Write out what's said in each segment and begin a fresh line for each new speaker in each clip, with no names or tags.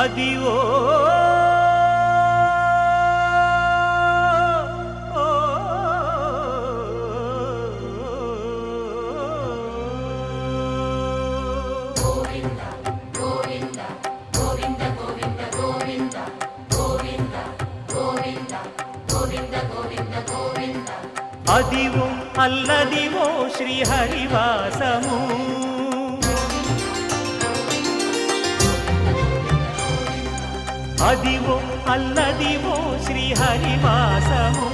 అదివో అదివో అల్లదివో శ్రీహరివాసము అదివో అల్లదివో శ్రీహరివాసము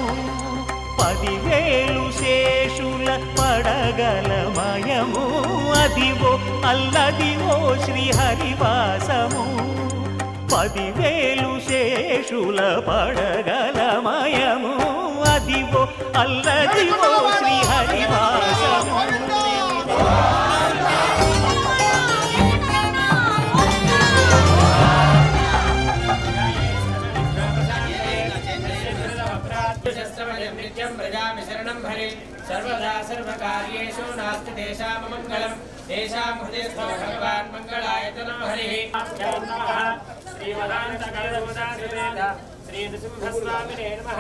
10,000 శేషుల పడగలమయము అదివో అల్లదివో శ్రీహరివాసము 10,000 శేషుల పడగలమయము అదివో అల్లదివో శ్రీహరివాసము
सर्वदा सर्वकार्येषु नास्ति तेषां मङ्गलं तेषां हृदये भगवान् मङ्गलायतनो हरिः श्रीमदानन्दकरदमुदासमेत श्रीनृसिंहस्वामिने नमः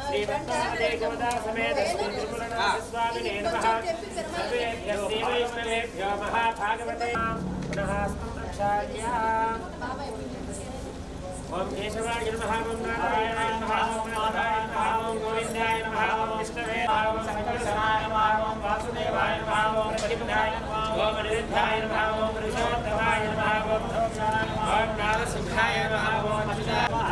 श्रीवत्सादेकवदासमेत श्रीत्रिपुरनाथस्वामिने नमः सर्वेभ्यः श्रीवैष्णवेभ्यो महाभागवते पुनः स्तुत्याः ओम केशवाय नमः ओम नारायणाय नमः ओम माधवाय नमः ओम गोविन्दाय नमः ओम विष्णवे नमः ओम शंकरसनाय नमः ओम वासुदेवाय नमः ओम परिपदाय नमः ओम निरुद्धाय नमः ओम ऋषोत्तमाय नमः ओम नारसिंहाय नमः ओम अच्युताय नमः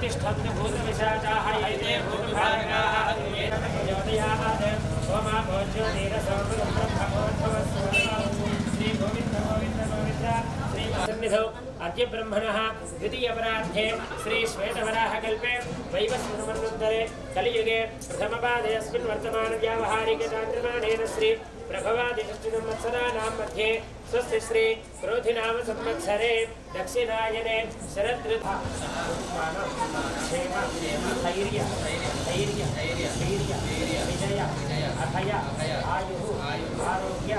तिष्ठन्ति भूतपिशाचाः एते भूतभारकाः ज्योतियाः ओम भोज्यो नीरसोमं ब्रह्मोद्भवस्व श्री गोविन्द गोविन्द गोविन्द श्री सन्निधौ अद्य ब्रह्मणः द्वितीयपरार्धे श्री श्वेतवराहकल्पे वैवस्वतमन्वन्तरे कलियुगे प्रथमपादे अस्मिन् वर्तमानव्यावहारिकचान्द्रमानेन श्री प्रभवादिषष्टिसंवत्सराणां मध्ये स्वस्ति श्री क्रोधिनाम संवत्सरे दक्षिणायने शरदृतु क्षेम धैर्य विजय अभय आयुः आरोग्य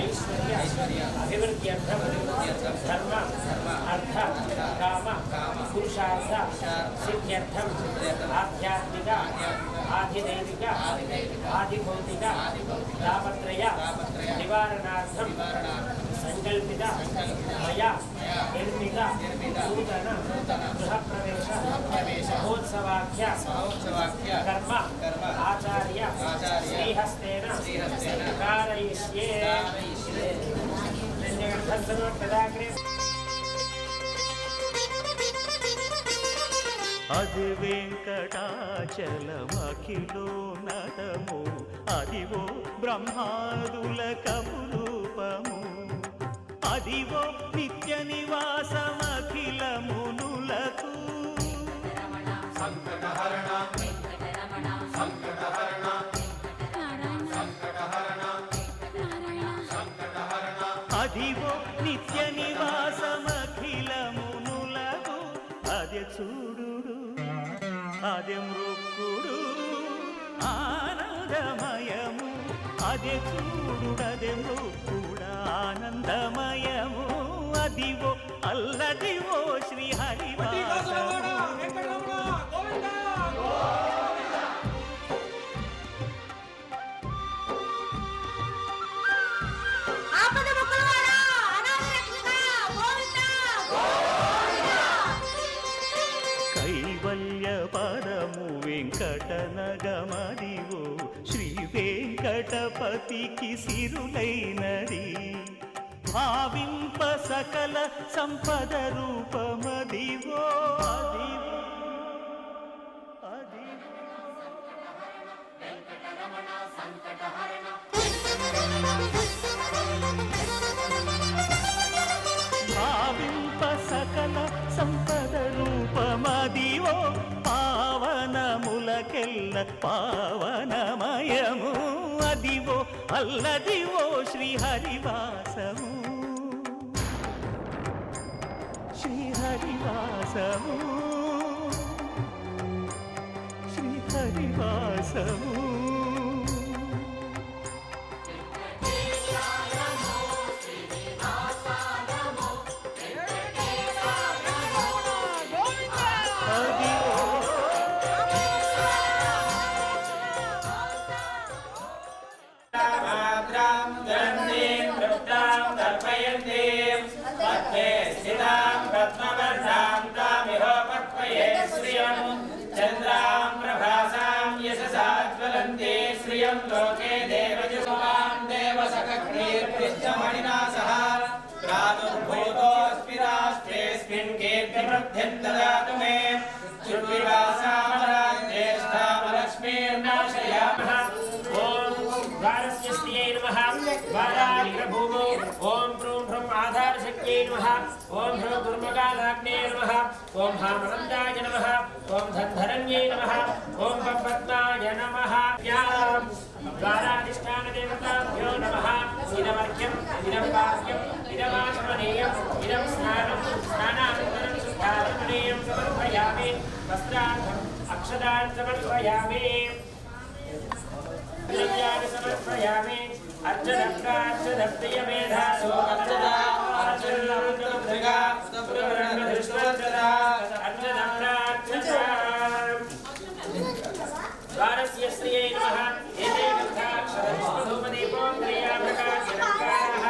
ऐश्वर्य अभिवृद्ध्यर्थं धर्म अर्थ काम पुरुषार्थ सिद्ध्यर्थं आध्यात्मिक आधिदैविक आधिभौतिक तापत्रय निवारणार्थं संकल्पित मया निर्मित नूतन गृहप्रवेश महोत्सवाख्य कर्म आचार्य श्रीहस्तेन कारयिष्ये అది వెంకటాచలమఖిలోన్నతము అదివో బ్రహ్మాదుల కపురూపము అదివో నిత్య నివాసమఖిలమునులకు సంకటహరణ సంకటహరణ అదివో నిత్య నివాసమఖిలమునులకు అదే చూడు అదే మృక్కుడు ఆనందమయము అదే చూడు అదే మృక్కుడు ఆనందమయము అదివో అల్లదివో శ్రీహరివాసము పరము వెంకటనగమదివో శ్రీ వెంకటపతికి సిరులైనది భావింప సకల సంపద రూపమదివో భావింప సకల సంపద రూపమదివో పావనములకెల్ల పావనమయము అదివో అల్లదివో శ్రీహరివాసము శ్రీహరివాసము శ్రీహరివాసము
लोके देवजुषमान् देवसखग्रीर्भिश्चमणिना सह प्रादुर्भूतोऽस्मि राष्ट्रेऽस्मिन् कीर्तिवृद्धिं ददातु मे ज्येष्ठामलक्ष्मीर्नाशयामः ॐ द्वारस्य स्त्रियै नमः द्वाराग्रभूमौ ॐ प्रूं भ्रूं आधारशक्त्यै नमः ॐ भ्रूं दुर्मकालाग्ने नमः ॐ हामनन्दाय नमः ॐ धन्धरण्यै नमः ॐ पद्माय नमः द्वाराधिष्ठानदेवताभ्यो नमः इदमर्घ्यम् इदं पाक्यम् इदमाचमनीयम् इदं स्नानं स्नानानन्तरं शुद्धाचमनीयं समर्पयामि वस्त्रार्थम् अक्षदान् समर्पयामि द्रव्याणि समर्पयामि अर्चनप्रार्चनप्रियमेधासो अर्चना अर्चनमृगा सुब्रह्मण्यदृष्टवर्चना अर्चनप्रार्चना द्वारस्य श्रियै नमः एते ग्रन्थाक्षरधूपदीपो क्रियाप्रकाशलङ्काराः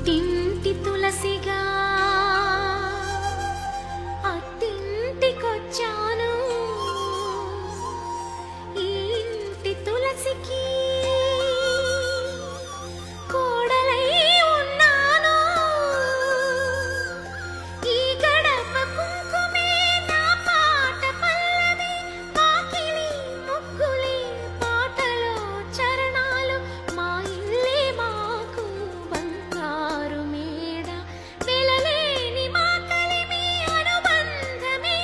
పుట్టింటి తులసిగా అత్తింటికొచ్చాను. ఈ ఇంటి తులసికి కోడలై ఉన్నాను. ఈ గడప కుంకుమే నా పాట పల్లవి, పాకిలి ముగ్గులే పాటలో చరణాలు, మా ఇల్లే మాకు బంగారు మేడ, వెలలేని మా కలిమి అనుబంధమే.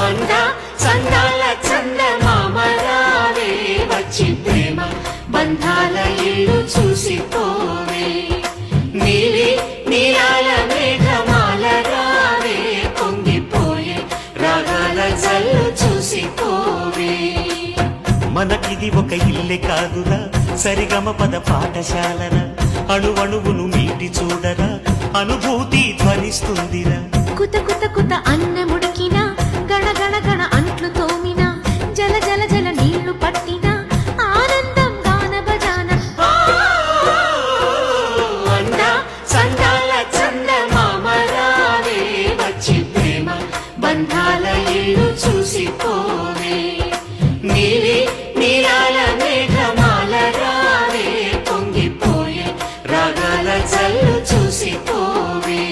అంద చందాల చందమామ రావే, వచ్చి ప్రేమ బంధాల ఇల్లు చూసిపోవే. నీలి నీలాల మేఘమాల రావే, పొంగిపోయే రాగాల జల్లు చూసిపోవే. మనకిది ఒక ఇల్లే కాదురా, సరిగమ పద పాఠశాలరా, అణువణువును మీటి చూడరా, అనుభూతి ధ్వనిస్తుందిరా.
కుత కుత కుత అన్నముడికినా, గణ గణ గణ అంట్లు తోమినా, జల జల జల నీళ్లు పట్టినా, ఆనందం గాన భజాన.
అంద చందాల చందమామ రావే, వచ్చి ప్రేమ బంధాల ఇల్లు చూసిపోవే. నీలి నీలాల మేఘమాల రావే, పొంగిపోయే రాగాల జల్లు చూసిపోవే.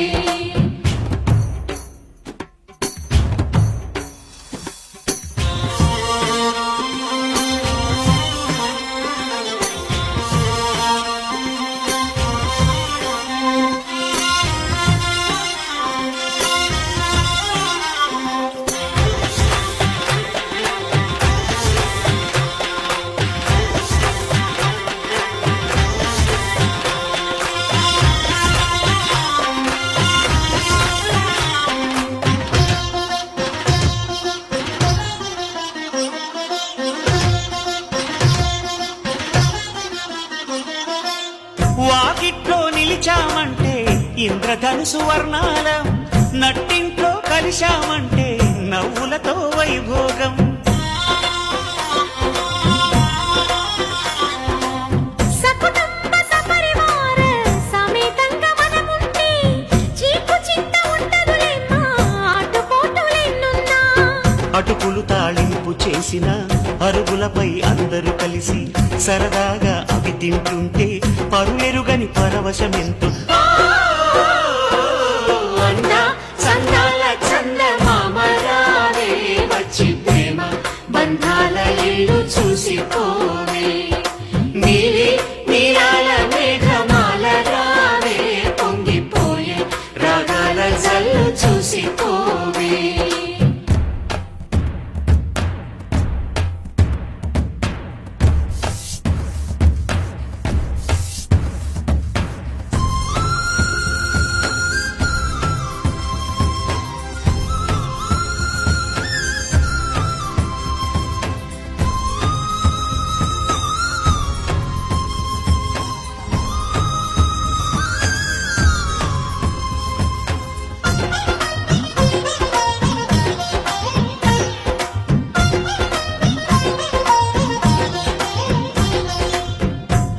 వాకిట్లో నిలిచామంటే ఇంద్రధనుసు వర్ణాలం, నట్టింట్లో కలిశామంటే నవ్వులతో వైభోగం.
సకుటుంబ సపరివార సమేతంగా మనముంటే, చీకు చింత ఉండదులేమ్మా, ఆటుపోటులెన్నున్నా.
అటుకులు తాళింపు చేసిన అరుగులపై అందరూ కలిసి సరదాగా అవి తింటుంటే పరులెరుగని పరవశమెంతో. అంద చందాల చందమామ రావే, వచ్చి ప్రేమ బంధాల ఇల్లు చూసిపోవే. నీలి నీలాల మేఘమాల రావే, పొంగిపోయే రాగాల జల్లు చూసిపోవే.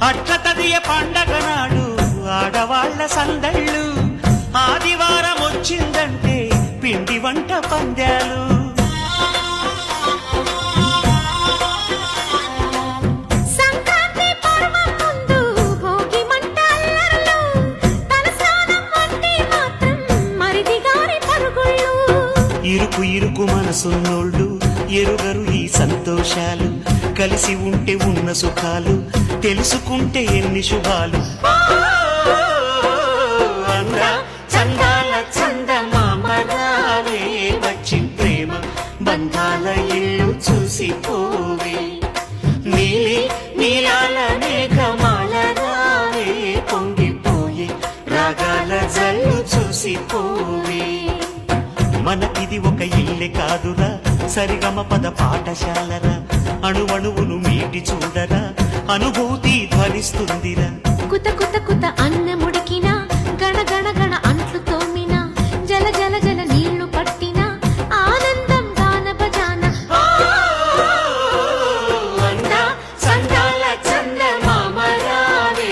అట్ల తదియ పండగ నాడు ఆడవాళ్ల సందళ్ళు, ఆదివారం వచ్చిందంటే పిండి వంట పందాలు.
సంక్రాంతి పర్వం ముందు భోగి మంట అల్లర్లు, తలస్నానం అంటే మాత్రం మరిది గారి పరుగుళ్ళు.
ఇరుకు ఇరుకు మనసున్నోళ్ళు ఎరుగరు ఈ సంతోషాలు, కలిసి ఉంటే ఉన్న సుఖాలు, తెలుసుకుంటే ఎన్ని శుభాలు. అంద చందాల చందమామ రావే, వచ్చి ప్రేమ బంధాల ఇల్లు చూసిపోవే. నీలి నీలాల మేఘమాల రావే, పొంగిపోయే రాగాల జల్లు చూసిపోవే. మనకిది ఒక ఇల్లే కాదురా, సరిగమ పద పాఠశాలరా, అణువణువును మీటి చూడరా, అనుభూతి ధ్వనిస్తుందిరా.
కుత కుత కుత అన్నముడికినా, గణ గణ గణ అంట్లు తోమినా, జల జల జల నీళ్లు పట్టినా, ఆనందం గాన భజాన.
అంద చందాల చందమామ రావే,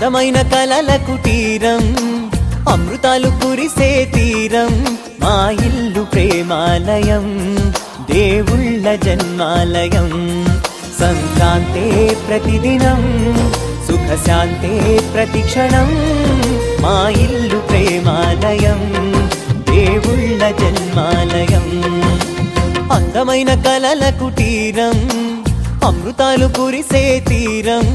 అందమైన కలల కుటీరం అమృతాలు కురిసే తీరం మా ఇల్లు ప్రేమాలయం దేవుళ్ళ జన్మాలయం సంక్రాంతే ప్రతిదినం సుఖశాంతే ప్రతిక్షణం మా ఇల్లు ప్రేమాలయం దేవుళ్ళ జన్మాలయం అందమైన కలల కుటీరం అమృతాలు కురిసే తీరం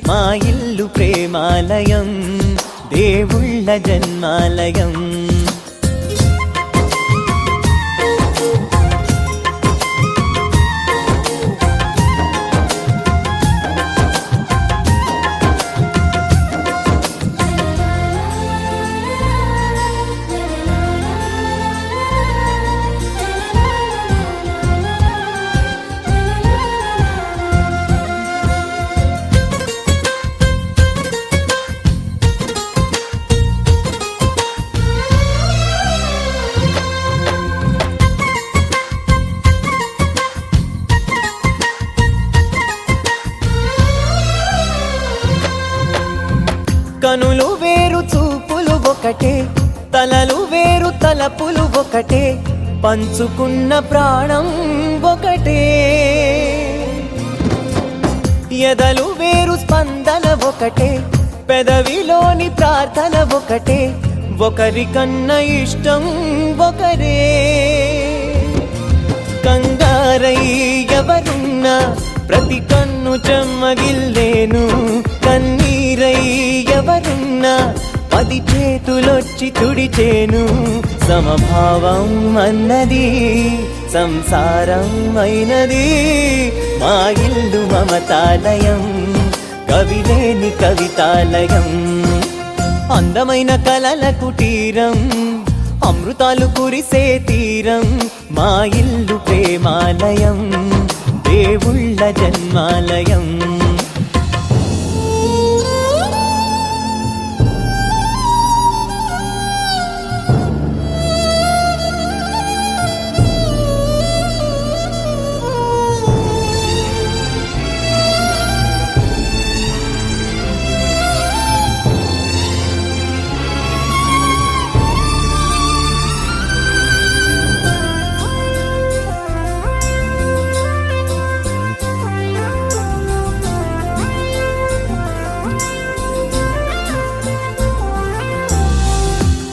మా ఇల్లు ప్రేమాలయం దేవుళ్ళ జన్మాలయం కనులు వేరు చూపులు ఒకటే తలలు వేరు తలపులు ఒకటే పంచుకున్న ప్రాణం ఒకటే ఎదలు వేరు స్పందన ఒకటే పెదవిలోని ప్రార్థన ఒకటే ఒకరికన్నా ఇష్టం ఒకరే కంగారై ఎవరున్నా ప్రతి కన్ను చెమ్మగిల్లేను కన్నీరై ఎవరున్నా 10 చేతులొచ్చి తుడిచేను సమభావం అన్నది సంసారం అయినది మా ఇల్లు మమతాలయం కవిలేని కవితాలయం అందమైన కలల కుటీరం అమృతాలు కురిసే తీరం మా ఇల్లు ప్రేమాలయం దేవుళ్ళ జన్మాలయం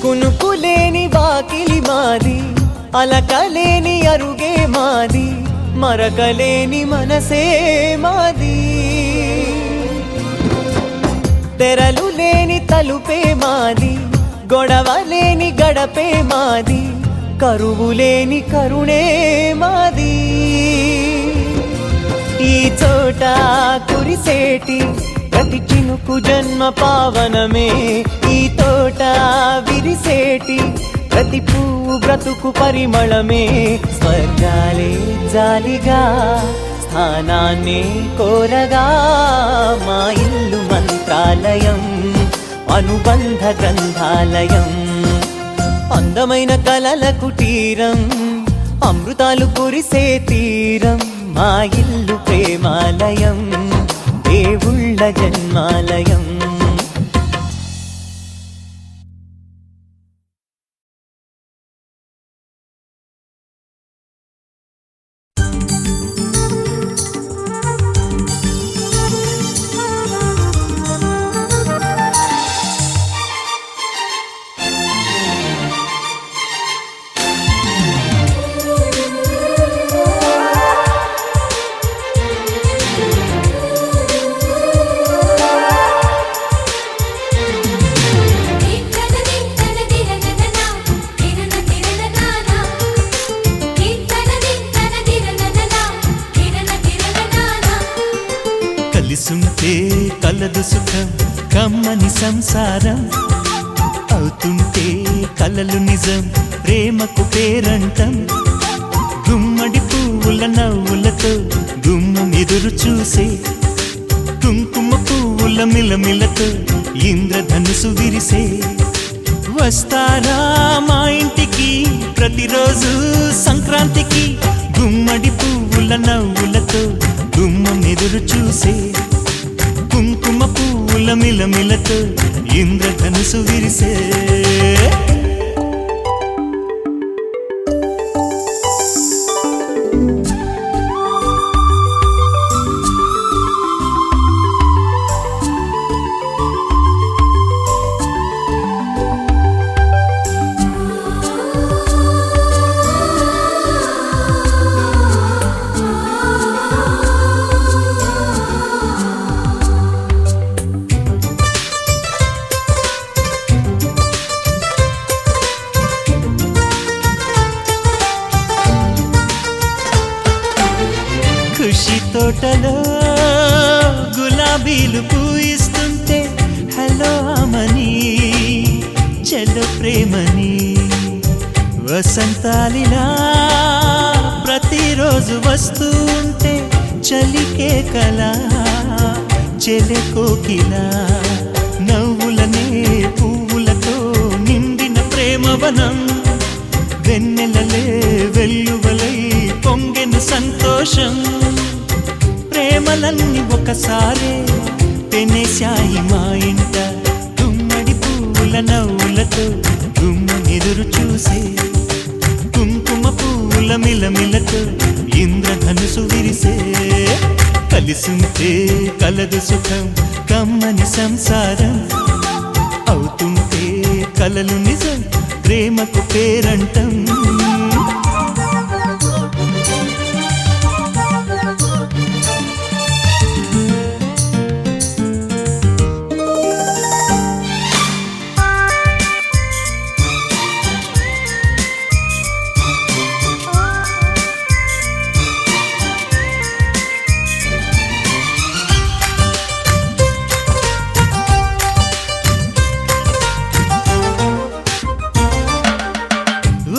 కునుకులేని వాకిలి మాది అలకలేని అరుగే మాది మరకలేని మనసే మాది తెరలు లేని తలుపే మాది గొడవ లేని గడపే మాది కరువు లేని కరుణే మాది ఈ చోట కురిసేటి ప్రతి చినుకు జన్మ పావనమే ఈ తోట విరిసేటి ప్రతి పువ్వు బ్రతుకు పరిమళమే స్వర్గాలే జాలిగా స్థానాన్ని కోరగా మా ఇల్లు మంత్రాలయం అనుబంధ గ్రంథాలయం అందమైన కలల కుటీరం అమృతాలు కురిసే తీరం మా ఇల్లు ప్రేమాలయం దేవుళ్ళ జన్మాలయం
కలిసుంటే కలదు సుఖం కమ్మని సంసారం అవుతుంటే కలలు నిజం ప్రేమకు పేరంటం గుమ్మడి పువ్వుల నవ్వులతో గుమ్మం ఎదురు చూసే కుంకుమ పువ్వుల మిలమిలతో ఇంద్రధనుసు విరిసే వస్తారా మా ఇంటికి ప్రతిరోజు సంక్రాంతికి గుమ్మడి పువ్వుల నవ్వులతో గుమ్మం ఎదురు చూసే కుంకుమ పువ్వుల మిలమిలతో ఇంద్రధనుసు విరిసే ఖుషి తోటలో గులాబీలు పూయిస్తుంటే హలో అమని చెల్లో ప్రేమని వసంతాలిలా ప్రతిరోజు వస్తూ ఉంటే చలికే కలా చెలె కోకిలా నవ్వులనే పువ్వులతో నిండిన ప్రేమవనం వెన్నెలలే వెల్లువలై పొంగెను సంతోషం ప్రేమలన్నీ ఒకసారే పెనేశాయి మా ఇంట గుమ్మడి పువ్వుల నవ్వులతో గుమ్మనెదురు చూసే కుంకుమ పువ్వుల మిలమిలతో ఇంద్రధనుసు విరిసే కలిసుంటే కలదు సుఖం కమ్మని సంసారం అవుతుంటే కలలు నిజం ప్రేమకు పేరంటం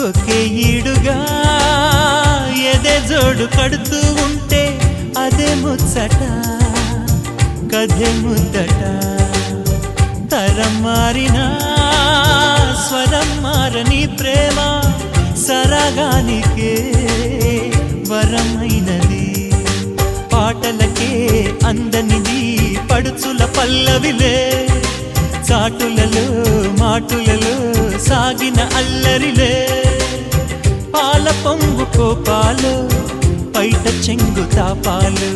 ఒకే ఈడుగా ఎదే జోడు కడుతూ ఉంటే అదే ముచ్చట కథే ముద్దట తరం మారినా స్వరం మారని ప్రేమ సరగానికే వరమైనది పాటలకే అందనిది పడుచుల పల్లవిలే చాటులలో మాటులలో సాగిన అల్లరిలే పాల పొంగు కోపాలు పైట చెంగు తాపాలు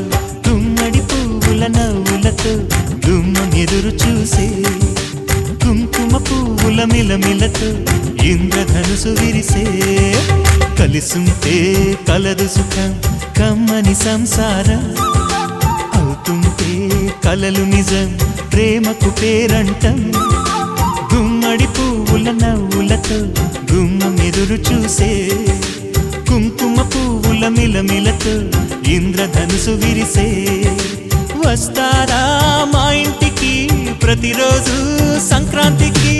గుమ్మడి పువ్వుల నవ్వులతో గుమ్మనెదురు చూసే కుంకుమ పువ్వుల మిలమిలతో ఇంద్రధనుసు విరిసే కలిసుంటే కలదు సుఖం కమ్మని సంసారం అవుతుంటే కలలు నిజం ప్రేమకు పేరంటం గుమ్మడి పువ్వుల నవ్వులతో గుమ్మమెదురు చూసే కుంకుమ పువ్వుల మిలమిలతో ఇంద్రధనుసు విరిసే వస్తారా మా ఇంటికి ప్రతిరోజు సంక్రాంతికి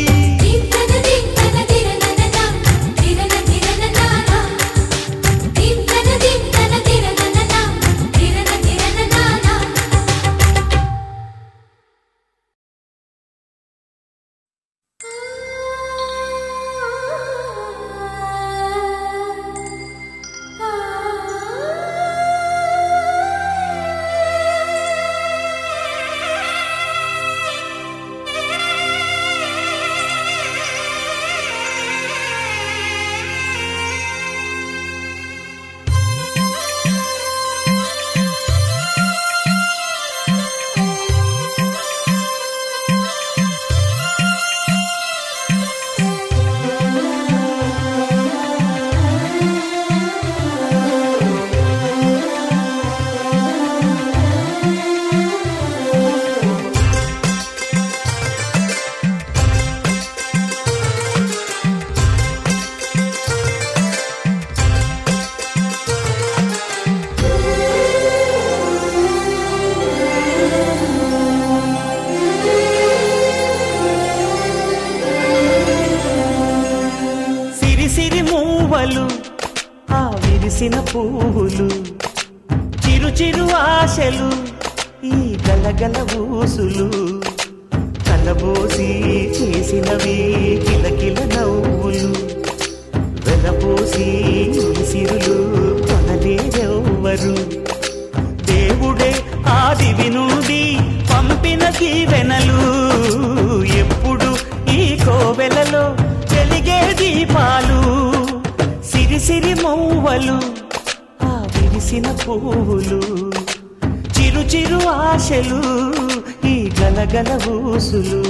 పువ్వులు ఆ విరిసిన పువ్వులు చిరు చిరు ఆశలు ఈ గలగల ఊసులు కలబోసి చేసినవి కిలకిల నవ్వులు వెలబోసి సిరులు కొనలేరెవ్వరు దేవుడే ఆదివి నుండి పంపిన దీవెనలు వెన్నెలలో వెలిగే దీపాలు సిరిసిరి మౌవలు ఆ విరిసిన పువ్వులు చిరు చిరు ఆశలు ఈ గలగల ఊసులు